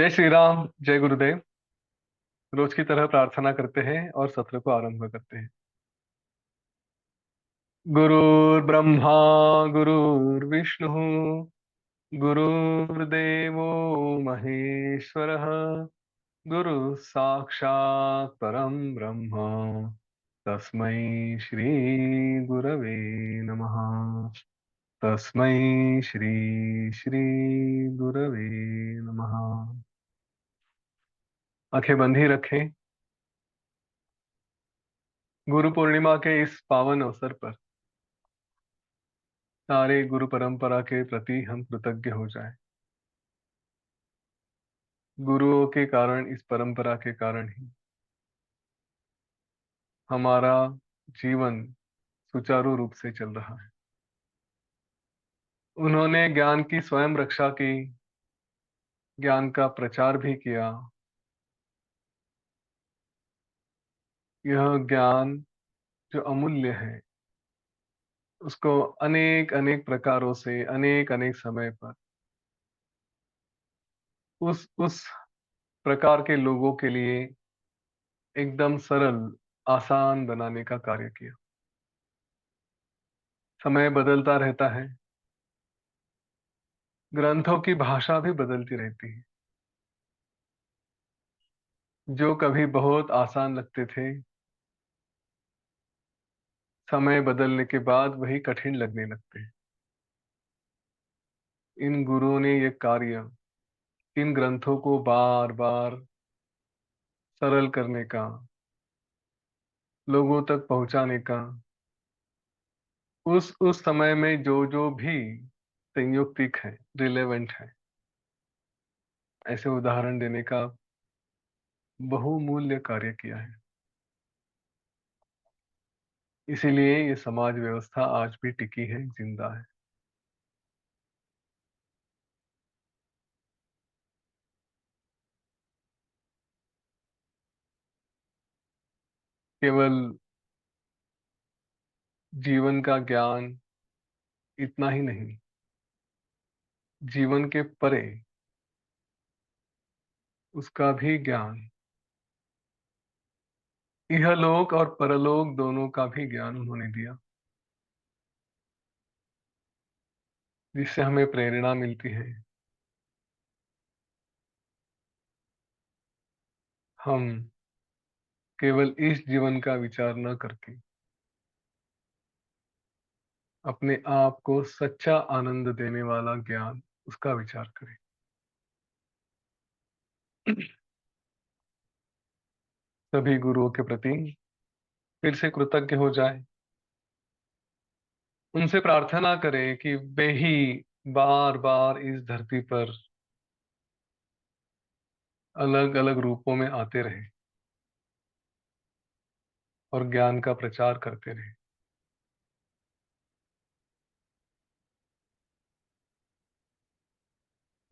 जय श्री राम, जय गुरुदेव। रोज की तरह प्रार्थना करते हैं और सत्र को आरंभ करते हैं। गुरुर्ब्रह्मा गुरुर्विष्णु गुरुर्देवो महेश्वरः। गुरु साक्षात् परम ब्रह्म, तस्मै श्री गुरवे नमः। तस्मै श्री श्री गुरवे नमः। आंखें बंद ही रखें। गुरु पूर्णिमा के इस पावन अवसर पर सारे गुरु परंपरा के प्रति हम कृतज्ञ हो जाएं। गुरुओं के कारण, इस परंपरा के कारण ही हमारा जीवन सुचारू रूप से चल रहा है। उन्होंने ज्ञान की स्वयं रक्षा की, ज्ञान का प्रचार भी किया। यह ज्ञान जो अमूल्य है, उसको अनेक अनेक प्रकारों से अनेक अनेक समय पर उस प्रकार के लोगों के लिए एकदम सरल, आसान बनाने का कार्य किया। समय बदलता रहता है, ग्रंथों की भाषा भी बदलती रहती है। जो कभी बहुत आसान लगते थे, समय बदलने के बाद वही कठिन लगने लगते हैं। इन गुरुओं ने ये कार्य, इन ग्रंथों को बार बार सरल करने का, लोगों तक पहुंचाने का, उस समय में जो जो भी संयुक्तिक है, रिलेवेंट है, ऐसे उदाहरण देने का बहुमूल्य कार्य किया है। इसीलिए ये समाज व्यवस्था आज भी टिकी है, जिंदा है। केवल जीवन का ज्ञान इतना ही नहीं, जीवन के परे उसका भी ज्ञान, इहलोक और परलोक दोनों का भी ज्ञान उन्होंने दिया, जिससे हमें प्रेरणा मिलती है। हम केवल इस जीवन का विचार न करके अपने आप को सच्चा आनंद देने वाला ज्ञान, उसका विचार करें। सभी गुरुओं के प्रति फिर से कृतज्ञ हो जाए। उनसे प्रार्थना करें कि वे ही बार बार इस धरती पर अलग अलग रूपों में आते रहे और ज्ञान का प्रचार करते रहे।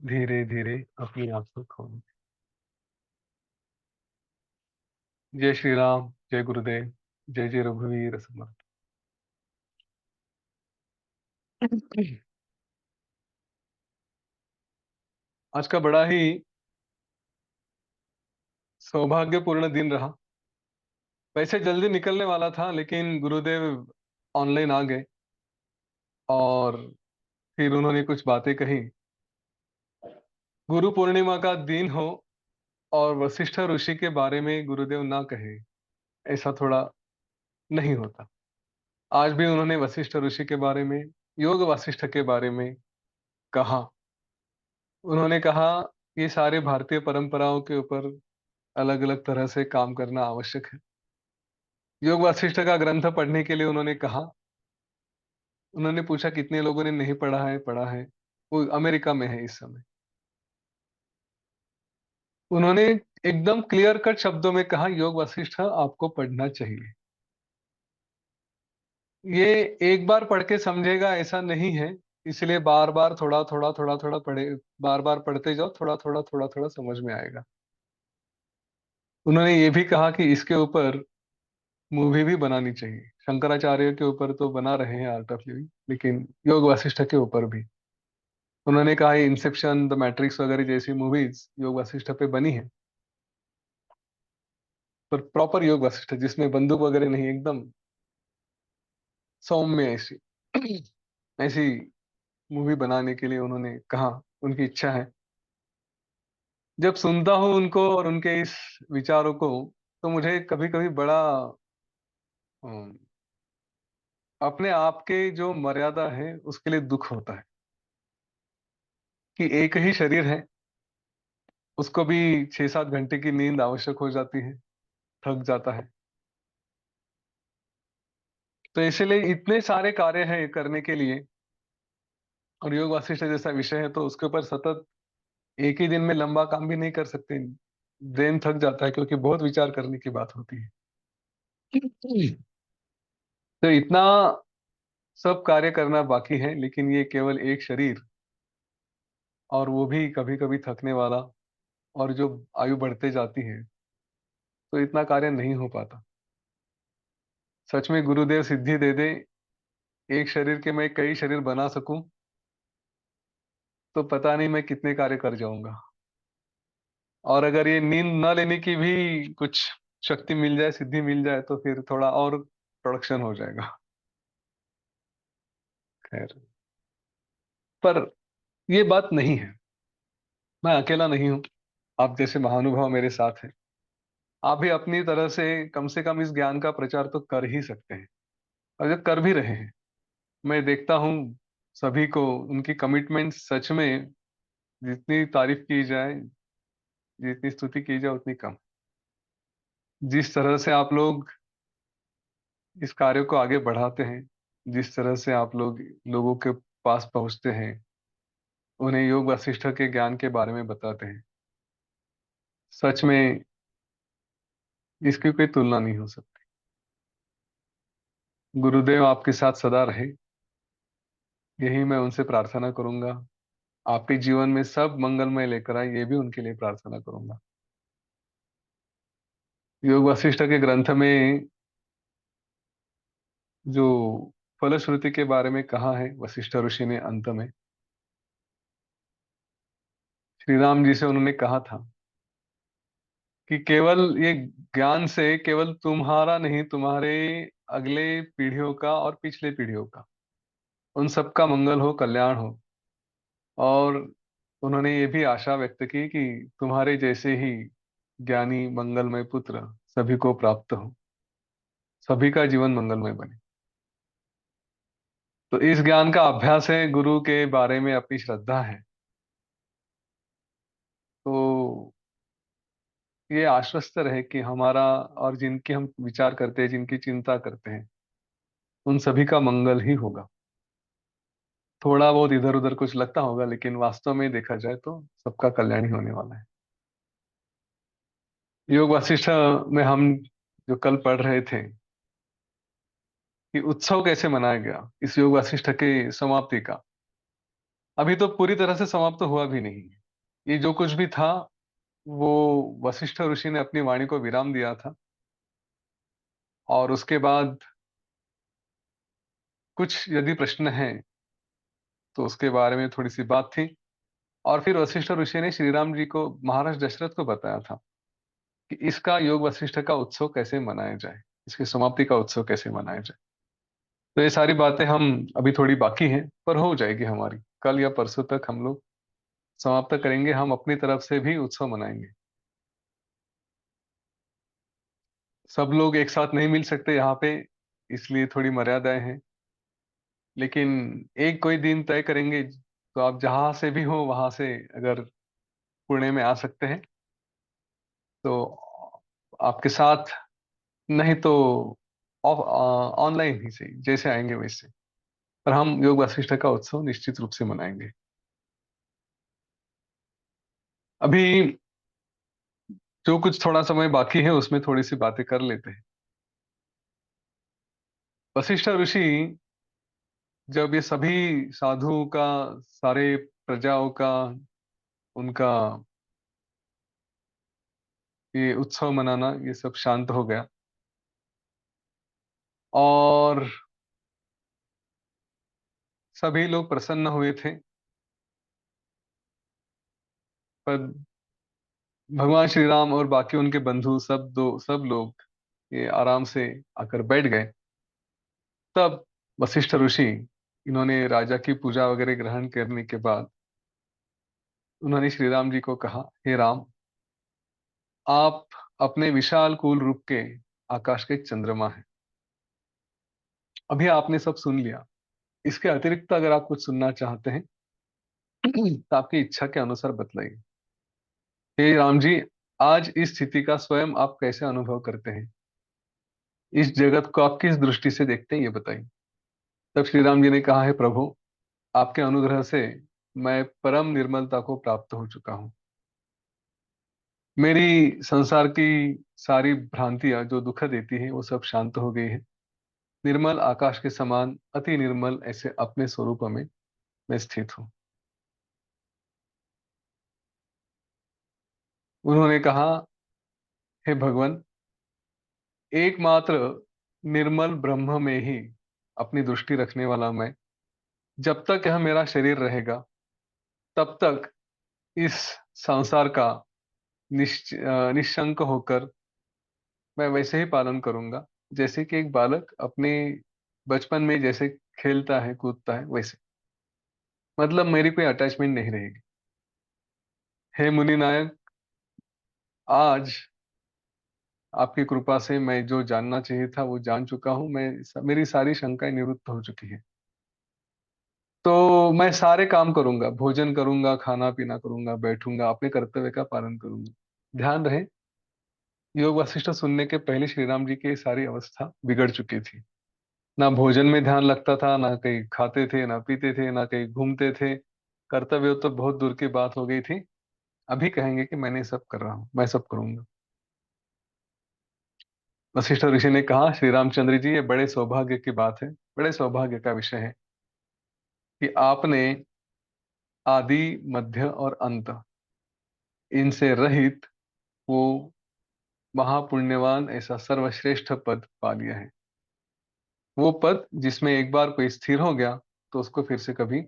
धीरे धीरे अपनी आंखों खोलें। जय श्री राम, जय गुरुदेव, जय जय रघुवीर समर्थ। आज का बड़ा ही सौभाग्यपूर्ण दिन रहा। वैसे जल्दी निकलने वाला था, लेकिन गुरुदेव ऑनलाइन आ गए और फिर उन्होंने कुछ बातें कही। गुरु पूर्णिमा का दिन हो और वशिष्ठ ऋषि के बारे में गुरुदेव ना कहे, ऐसा थोड़ा नहीं होता। आज भी उन्होंने वशिष्ठ ऋषि के बारे में, योग वशिष्ठ के बारे में कहा। उन्होंने कहा ये सारे भारतीय परंपराओं के ऊपर अलग अलग तरह से काम करना आवश्यक है। योग वशिष्ठ का ग्रंथ पढ़ने के लिए उन्होंने कहा। उन्होंने पूछा कितने लोगों ने नहीं पढ़ा है। पढ़ा है, वो अमेरिका में है इस समय। उन्होंने एकदम क्लियर कट शब्दों में कहा योग वशिष्ठ आपको पढ़ना चाहिए। ये एक बार पढ़ के समझेगा ऐसा नहीं है, इसलिए बार बार थोड़ा थोड़ा पढ़े, बार बार पढ़ते जाओ, थोड़ा थोड़ा समझ में आएगा। उन्होंने ये भी कहा कि इसके ऊपर मूवी भी बनानी चाहिए। शंकराचार्य के ऊपर तो बना रहे हैं आर्ट ऑफ लिविंग, लेकिन योग वशिष्ठ के ऊपर भी। उन्होंने कहा इंसेप्शन, द मैट्रिक्स वगैरह जैसी मूवीज योग वशिष्ठ पे बनी है, पर प्रॉपर योग वशिष्ठ जिसमें बंदूक वगैरह नहीं, एकदम सौम्य ऐसी ऐसी मूवी बनाने के लिए उन्होंने कहा, उनकी इच्छा है। जब सुनता हूँ उनको और उनके इस विचारों को, तो मुझे कभी कभी बड़ा अम, अपने आप के जो मर्यादा है उसके लिए दुख होता है कि एक ही शरीर है, उसको भी 6-7 घंटे की नींद आवश्यक हो जाती है, थक जाता है। तो इसलिए इतने सारे कार्य हैं करने के लिए, और योग वासिष्ठ जैसा विषय है तो उसके ऊपर सतत एक ही दिन में लंबा काम भी नहीं कर सकते। ब्रेन थक जाता है क्योंकि बहुत विचार करने की बात होती है। तो इतना सब कार्य करना बाकी है, लेकिन ये केवल एक शरीर, और वो भी कभी कभी थकने वाला, और जो आयु बढ़ते जाती है तो इतना कार्य नहीं हो पाता। सच में गुरुदेव सिद्धि दे दे, एक शरीर के मैं कई शरीर बना सकूं, तो पता नहीं मैं कितने कार्य कर जाऊंगा। और अगर ये नींद न लेने की भी कुछ शक्ति मिल जाए, सिद्धि मिल जाए, तो फिर थोड़ा और प्रोडक्शन हो जाएगा। खैर, पर ये बात नहीं है, मैं अकेला नहीं हूं। आप जैसे महानुभाव मेरे साथ हैं। आप भी अपनी तरह से कम इस ज्ञान का प्रचार तो कर ही सकते हैं, और जो कर भी रहे हैं। मैं देखता हूँ सभी को, उनकी कमिटमेंट सच में, जितनी तारीफ की जाए, जितनी स्तुति की जाए उतनी कम। जिस तरह से आप लोग इस कार्य को आगे बढ़ाते हैं, जिस तरह से आप लोग लोगों के पास पहुंचते हैं, उन्हें योग वशिष्ठ के ज्ञान के बारे में बताते हैं, सच में इसकी कोई तुलना नहीं हो सकती। गुरुदेव आपके साथ सदा रहे, यही मैं उनसे प्रार्थना करूंगा। आपके जीवन में सब मंगलमय लेकर आए, ये भी उनके लिए प्रार्थना करूंगा। योग वशिष्ठ के ग्रंथ में जो फलश्रुति के बारे में कहा है वशिष्ठ ऋषि ने अंत में, श्री राम जी से उन्होंने कहा था कि केवल ये ज्ञान से केवल तुम्हारा नहीं, तुम्हारे अगले पीढ़ियों का और पिछले पीढ़ियों का, उन सबका मंगल हो, कल्याण हो। और उन्होंने ये भी आशा व्यक्त की कि तुम्हारे जैसे ही ज्ञानी मंगलमय पुत्र सभी को प्राप्त हो, सभी का जीवन मंगलमय बने। तो इस ज्ञान का अभ्यास है, गुरु के बारे में अपनी श्रद्धा है। तो ये आश्वस्त रहे कि हमारा और जिनकी हम विचार करते हैं, जिनकी चिंता करते हैं, उन सभी का मंगल ही होगा। थोड़ा बहुत इधर उधर कुछ लगता होगा, लेकिन वास्तव में देखा जाए तो सबका कल्याण ही होने वाला है। योग वशिष्ठ में हम जो कल पढ़ रहे थे कि उत्सव कैसे मनाया गया इस योग वशिष्ठ के समाप्ति का, अभी तो पूरी तरह से समाप्त हुआ भी नहीं है। ये जो कुछ भी था, वो वशिष्ठ ऋषि ने अपनी वाणी को विराम दिया था, और उसके बाद कुछ यदि प्रश्न है तो उसके बारे में थोड़ी सी बात थी। और फिर वशिष्ठ ऋषि ने श्री राम जी को, महाराज दशरथ को बताया था कि इसका योग वशिष्ठ का उत्सव कैसे मनाया जाए, इसकी समाप्ति का उत्सव कैसे मनाया जाए। तो ये सारी बातें हम, अभी थोड़ी बाकी हैं पर हो जाएगी हमारी, कल या परसों तक हम लोग समाप्त करेंगे। हम अपनी तरफ से भी उत्सव मनाएंगे। सब लोग एक साथ नहीं मिल सकते यहाँ पे, इसलिए थोड़ी मर्यादाएं हैं। लेकिन एक कोई दिन तय करेंगे, तो आप जहां से भी हो वहां से अगर पुणे में आ सकते हैं तो आपके साथ, नहीं तो ऑनलाइन ही सही, जैसे आएंगे वैसे। पर हम योग वशिष्ठ का उत्सव निश्चित रूप से मनाएंगे। अभी जो कुछ थोड़ा समय बाकी है उसमें थोड़ी सी बातें कर लेते हैं। वशिष्ठ ऋषि जब ये सभी साधुओं का, सारे प्रजाओं का, उनका ये उत्सव मनाना ये सब शांत हो गया, और सभी लोग प्रसन्न हुए थे, पर भगवान श्री राम और बाकी उनके बंधु सब लोग ये आराम से आकर बैठ गए। तब वशिष्ठ ऋषि, इन्होंने राजा की पूजा वगैरह ग्रहण करने के बाद उन्होंने श्री राम जी को कहा, हे राम, आप अपने विशाल कूल रूप के आकाश के चंद्रमा हैं। अभी आपने सब सुन लिया। इसके अतिरिक्त अगर आप कुछ सुनना चाहते हैं तो आपकी इच्छा के अनुसार बतलाइए। हे राम जी, आज इस स्थिति का स्वयं आप कैसे अनुभव करते हैं? इस जगत को आप किस दृष्टि से देखते हैं, ये बताइए। तब श्री राम जी ने कहा, है प्रभु, आपके अनुग्रह से मैं परम निर्मलता को प्राप्त हो चुका हूँ। मेरी संसार की सारी भ्रांतियां जो दुख देती हैं वो सब शांत हो गई है। निर्मल आकाश के समान अति निर्मल ऐसे अपने स्वरूप में मैं स्थित हूँ। उन्होंने कहा, हे भगवान, एकमात्र निर्मल ब्रह्म में ही अपनी दृष्टि रखने वाला मैं, जब तक यह मेरा शरीर रहेगा तब तक इस संसार का निशंक होकर मैं वैसे ही पालन करूंगा, जैसे कि एक बालक अपने बचपन में जैसे खेलता है कूदता है वैसे। मतलब मेरी कोई अटैचमेंट नहीं रहेगी। हे मुनि नायक, आज आपकी कृपा से मैं जो जानना चाहिए था वो जान चुका हूँ। मेरी सारी शंकाएं निवृत्त हो चुकी है। तो मैं सारे काम करूंगा, भोजन करूंगा, खाना पीना करूंगा, बैठूंगा, अपने कर्तव्य का पालन करूंगा। ध्यान रहे, योग वशिष्ठ सुनने के पहले श्री राम जी की सारी अवस्था बिगड़ चुकी थी। ना भोजन में ध्यान लगता था, ना कहीं खाते थे, ना पीते थे, ना कहीं घूमते थे। कर्तव्य तो बहुत दूर की बात हो गई थी। अभी कहेंगे कि मैंने सब कर रहा हूँ, मैं सब करूंगा। वशिष्ठ ऋषि ने कहा, श्री रामचंद्र जी, ये बड़े सौभाग्य की बात है, बड़े सौभाग्य का विषय है कि आपने आदि मध्य और अंत इनसे रहित वो महापुण्यवान ऐसा सर्वश्रेष्ठ पद पा लिया है। वो पद जिसमें एक बार कोई स्थिर हो गया तो उसको फिर से कभी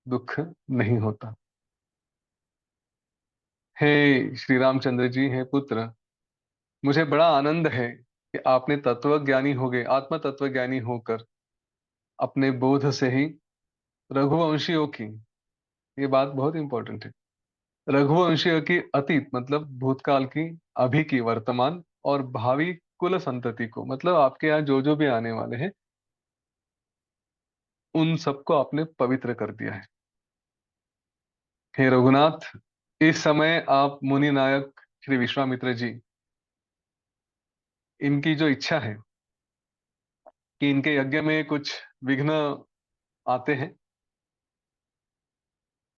दुख नहीं होता। हे श्री रामचंद्र जी, हे पुत्र, मुझे बड़ा आनंद है कि आपने तत्वज्ञानी हो गए, आत्म तत्वज्ञानी होकर अपने बोध से ही रघुवंशियों की, ये बात बहुत इंपॉर्टेंट है, रघुवंशियों की अतीत मतलब भूतकाल की, अभी की, वर्तमान और भावी कुल संतति को, मतलब आपके यहाँ जो जो भी आने वाले हैं उन सबको आपने पवित्र कर दिया है। हे रघुनाथ, इस समय आप मुनि नायक श्री विश्वामित्र जी, इनकी जो इच्छा है कि इनके यज्ञ में कुछ विघ्न आते हैं,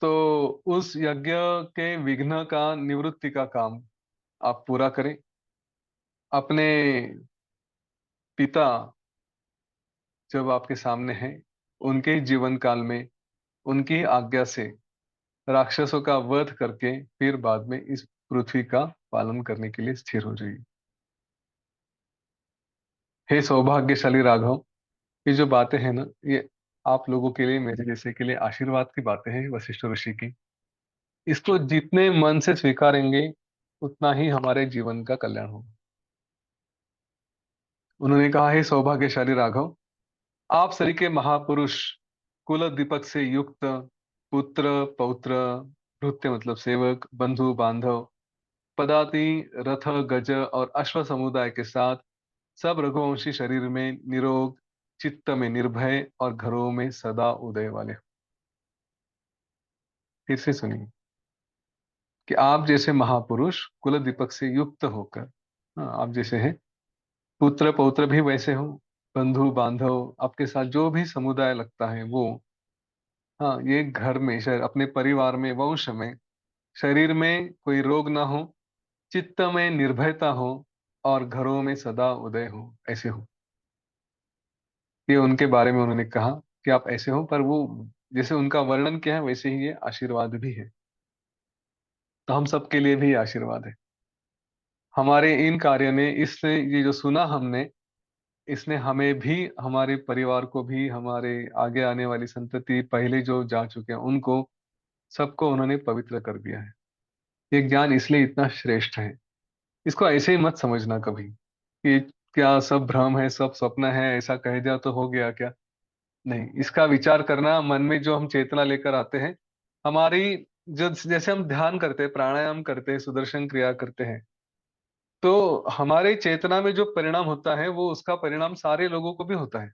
तो उस यज्ञ के विघ्न का निवृत्ति का काम आप पूरा करें। अपने पिता जब आपके सामने हैं, उनके जीवन काल में उनकी आज्ञा से राक्षसों का वध करके फिर बाद में इस पृथ्वी का पालन करने के लिए स्थिर हो जाइए। हे सौभाग्यशाली राघव, ये जो बातें हैं ना, ये आप लोगों के लिए, मेरे जैसे के लिए आशीर्वाद की बातें हैं वशिष्ठ ऋषि की। इसको जितने मन से स्वीकारेंगे उतना ही हमारे जीवन का कल्याण होगा। उन्होंने कहा, हे सौभाग्यशाली राघव, आप सरी के महापुरुष, कुल दीपक से युक्त, पुत्र पौत्र, भृत्य मतलब सेवक, बंधु बांधव, पदाति, रथ, गज और अश्व समुदाय के साथ सब रघुवंशी शरीर में निरोग, चित्त में निर्भय और घरों में सदा उदय वाले। फिर से सुनिए कि आप जैसे महापुरुष कुल दीपक से युक्त होकर, हाँ, आप जैसे हैं, पुत्र पौत्र भी वैसे हो, बंधु बांधव आपके साथ जो भी समुदाय लगता है वो, हाँ, ये घर में, शहर, अपने परिवार में, वंश में, शरीर में कोई रोग ना हो, चित्त में निर्भयता हो और घरों में सदा उदय हो, ऐसे हो। ये उनके बारे में उन्होंने कहा कि आप ऐसे हो, पर वो जैसे उनका वर्णन किया है वैसे ही ये आशीर्वाद भी है। तो हम सबके लिए भी ये आशीर्वाद है। हमारे इन कार्य ने, इससे ये जो सुना हमने, इसने हमें भी, हमारे परिवार को भी, हमारे आगे आने वाली संतति, पहले जो जा चुके हैं उनको, सबको उन्होंने पवित्र कर दिया है। ये ज्ञान इसलिए इतना श्रेष्ठ है। इसको ऐसे ही मत समझना कभी कि क्या सब भ्रम है, सब स्वप्न है, ऐसा कह दिया तो हो गया क्या। नहीं, इसका विचार करना, मन में जो हम चेतना लेकर आते हैं, हमारी जो जैसे हम ध्यान करते हैं, प्राणायाम करते हैं, सुदर्शन क्रिया करते हैं, तो हमारे चेतना में जो परिणाम होता है वो उसका परिणाम सारे लोगों को भी होता है।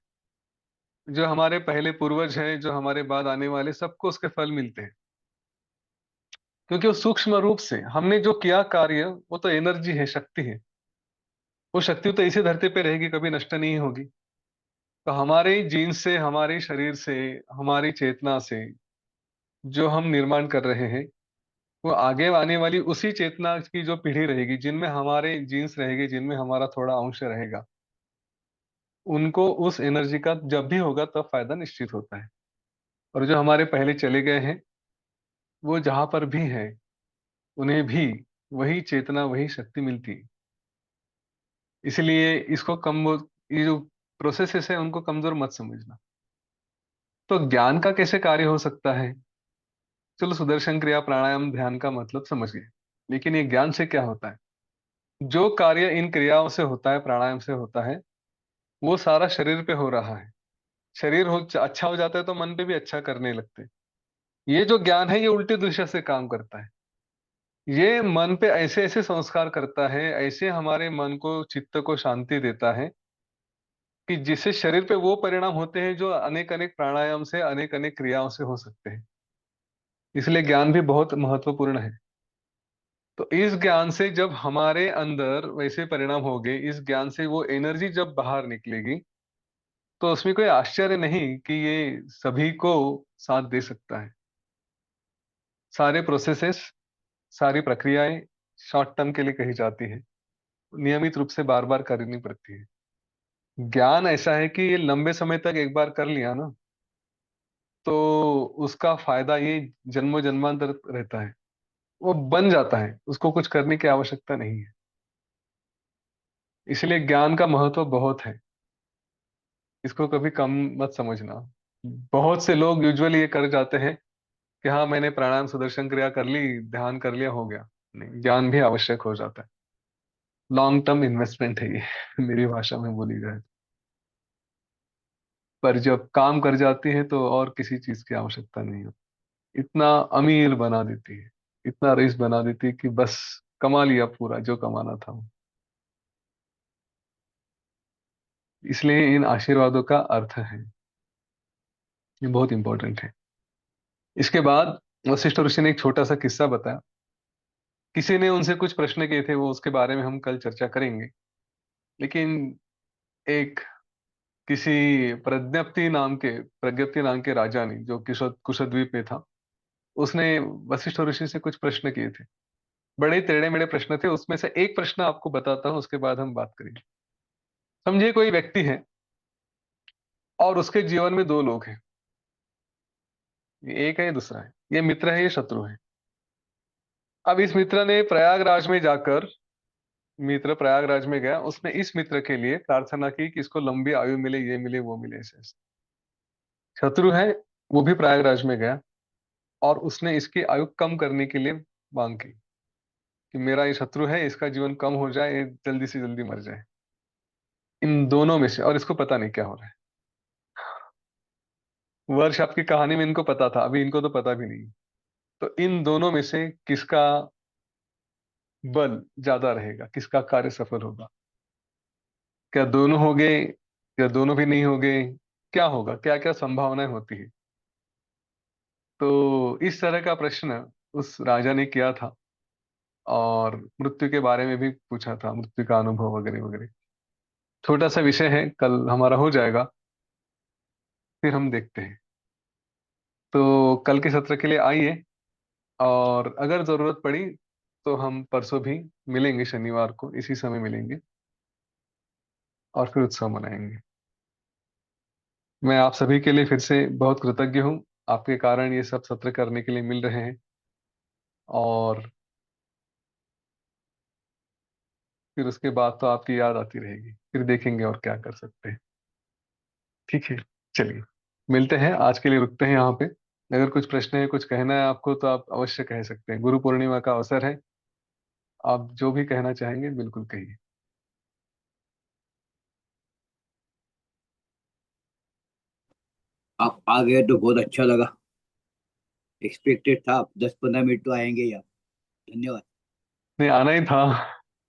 जो हमारे पहले पूर्वज हैं, जो हमारे बाद आने वाले, सबको उसके फल मिलते हैं। क्योंकि वो सूक्ष्म रूप से हमने जो किया कार्य, वो तो एनर्जी है, शक्ति है। वो शक्ति तो इसी धरती पे रहेगी, कभी नष्ट नहीं होगी। तो हमारे जीन से, हमारे शरीर से, हमारी चेतना से जो हम निर्माण कर रहे हैं, वो आगे आने वाली उसी चेतना की जो पीढ़ी रहेगी, जिनमें हमारे जीन्स रहेंगे, जिनमें हमारा थोड़ा अंश रहेगा, उनको उस एनर्जी का जब भी होगा तब फायदा निश्चित होता है। और जो हमारे पहले चले गए हैं, वो जहां पर भी हैं, उन्हें भी वही चेतना, वही शक्ति मिलती है। इसलिए इसको कम, ये जो प्रोसेसेस है उनको कमजोर मत समझना। तो ज्ञान का कैसे कार्य हो सकता है? चलो, सुदर्शन क्रिया, प्राणायाम, ध्यान का मतलब समझ गए। लेकिन ये ज्ञान से क्या होता है? जो कार्य इन क्रियाओं से होता है, प्राणायाम से होता है, वो सारा शरीर पे हो रहा है। शरीर अच्छा हो जाता है तो मन पे भी अच्छा करने लगते हैं। ये जो ज्ञान है, ये उल्टी दिशा से काम करता है। ये मन पे ऐसे ऐसे संस्कार करता है, ऐसे हमारे मन को, चित्त को शांति देता है, कि जिससे शरीर पे वो परिणाम होते हैं जो अनेक अनेक प्राणायाम से, अनेक अनेक क्रियाओं से हो सकते हैं। इसलिए ज्ञान भी बहुत महत्वपूर्ण है। तो इस ज्ञान से जब हमारे अंदर वैसे परिणाम होंगे, इस ज्ञान से वो एनर्जी जब बाहर निकलेगी, तो उसमें कोई आश्चर्य नहीं कि ये सभी को साथ दे सकता है। सारे प्रोसेसेस, सारी प्रक्रियाएं शॉर्ट टर्म के लिए कही जाती है, नियमित रूप से बार बार करनी पड़ती है। ज्ञान ऐसा है कि ये लंबे समय तक एक बार कर लिया ना, तो उसका फायदा ये जन्मों जन्मांतर रहता है। वो बन जाता है, उसको कुछ करने की आवश्यकता नहीं है। इसलिए ज्ञान का महत्व बहुत है। इसको कभी कम मत समझना। बहुत से लोग यूजुअली ये कर जाते हैं कि हाँ, मैंने प्राणायाम, सुदर्शन क्रिया कर ली, ध्यान कर लिया, हो गया। नहीं, ज्ञान भी आवश्यक हो जाता है। लॉन्ग टर्म इन्वेस्टमेंट है ये मेरी भाषा में बोली जाए। पर जब काम कर जाती है तो और किसी चीज की आवश्यकता नहीं होती। इतना अमीर बना देती है, इतना रईस बना देती है कि बस कमा लिया पूरा जो कमाना था। इसलिए इन आशीर्वादों का अर्थ है, ये बहुत इंपॉर्टेंट है। इसके बाद वशिष्ठ ऋषि ने एक छोटा सा किस्सा बताया। किसी ने उनसे कुछ प्रश्न किए थे, वो उसके बारे में हम कल चर्चा करेंगे। लेकिन एक किसी प्रज्ञप्ति नाम के राजा ने, जो कुशद्वीप में था, उसने वशिष्ठ ऋषि से कुछ प्रश्न किए थे। बड़े टेढ़े मेढ़े प्रश्न थे। उसमें से एक प्रश्न आपको बताता हूँ, उसके बाद हम बात करेंगे। समझिए, कोई व्यक्ति है और उसके जीवन में दो लोग हैं। ये एक है, ये दूसरा है। ये मित्र है, ये शत्रु है। अब इस मित्र ने प्रयागराज में जाकर, मित्र प्रयागराज में गया, उसने इस मित्र के लिए प्रार्थना की कि इसको लंबी आयु मिले, ये मिले, वो मिले, ऐसे ऐसे। शत्रु है, वो भी प्रयागराज में गया और उसने इसकी आयु कम करने के लिए मांग की कि मेरा ये शत्रु है, इसका जीवन कम हो जाए, ये जल्दी से जल्दी मर जाए। इन दोनों में से, और इसको पता नहीं क्या हो रहा है। वर्ष आपकी कहानी में इनको पता था, अभी इनको तो पता भी नहीं। तो इन दोनों में से किसका बल ज्यादा रहेगा, किसका कार्य सफल होगा? क्या दोनों हो गए, या दोनों भी नहीं हो गए? क्या होगा, क्या क्या संभावनाएं होती है? तो इस तरह का प्रश्न उस राजा ने किया था, और मृत्यु के बारे में भी पूछा था, मृत्यु का अनुभव वगैरह वगैरह। छोटा सा विषय है, कल हमारा हो जाएगा, फिर हम देखते हैं। तो कल के सत्र के लिए आइए, और अगर जरूरत पड़ी तो हम परसों भी मिलेंगे, शनिवार को इसी समय मिलेंगे, और फिर उत्सव मनाएंगे। मैं आप सभी के लिए फिर से बहुत कृतज्ञ हूँ। आपके कारण ये सब सत्र करने के लिए मिल रहे हैं, और फिर उसके बाद तो आपकी याद आती रहेगी, फिर देखेंगे और क्या कर सकते हैं। ठीक है, चलिए, मिलते हैं। आज के लिए रुकते हैं यहाँ पे। अगर कुछ प्रश्न है, कुछ कहना है आपको, तो आप अवश्य कह सकते हैं। गुरु पूर्णिमा का अवसर है, आप जो भी कहना चाहेंगे बिल्कुल कहिए। आप आ गए तो बहुत अच्छा लगा। एक्सपेक्टेड था आप 10-15 मिनट तो आएंगे ही आप। धन्यवाद। नहीं, आना ही था।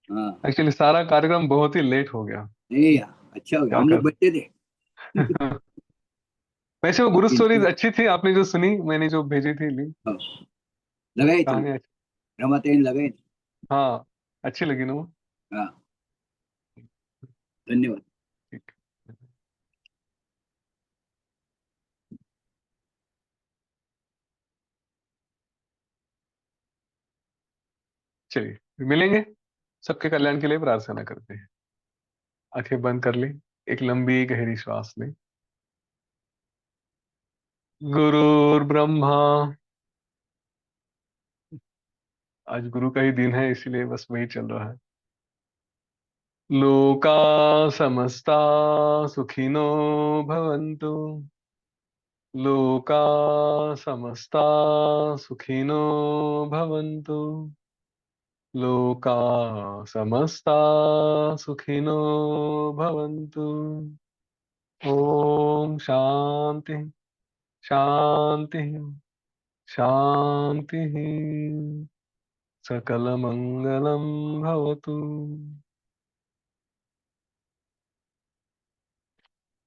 हाँ। एक्चुअली सारा कार्यक्रम बहुत ही लेट हो गया। नहीं यार, अच्छा हो गया, क्या हम लोग कर बैठे थे। वैसे वो गुरु आप स्टोरी इंतजार। अच्छी थी, आपने जो सुनी, मैंने जो भेजी थी लिंक। हाँ, लगाए थे। कहानी अच्छी। रमातेन लगाए थे। हाँ, अच्छी लगी ना वो। हाँ। धन्यवाद। ठीक। चलिए मिलेंगे। सबके कल्याण के लिए प्रार्थना करते हैं। आंखें बंद कर ली। एक लंबी गहरी श्वास लें। गुरुर्ब्रह्मा। आज गुरु का ही दिन है, इसीलिए बस वही चल रहा है। लोका समस्ता सुखिनो भवन्तु। लोका समस्ता सुखिनो भवन्तु। लोका समस्ता सुखिनो भवन्तु। ओम शांति शांति शांति। सकलमंगलं भवतु।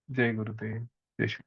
जय गुरुदेव। जय श्री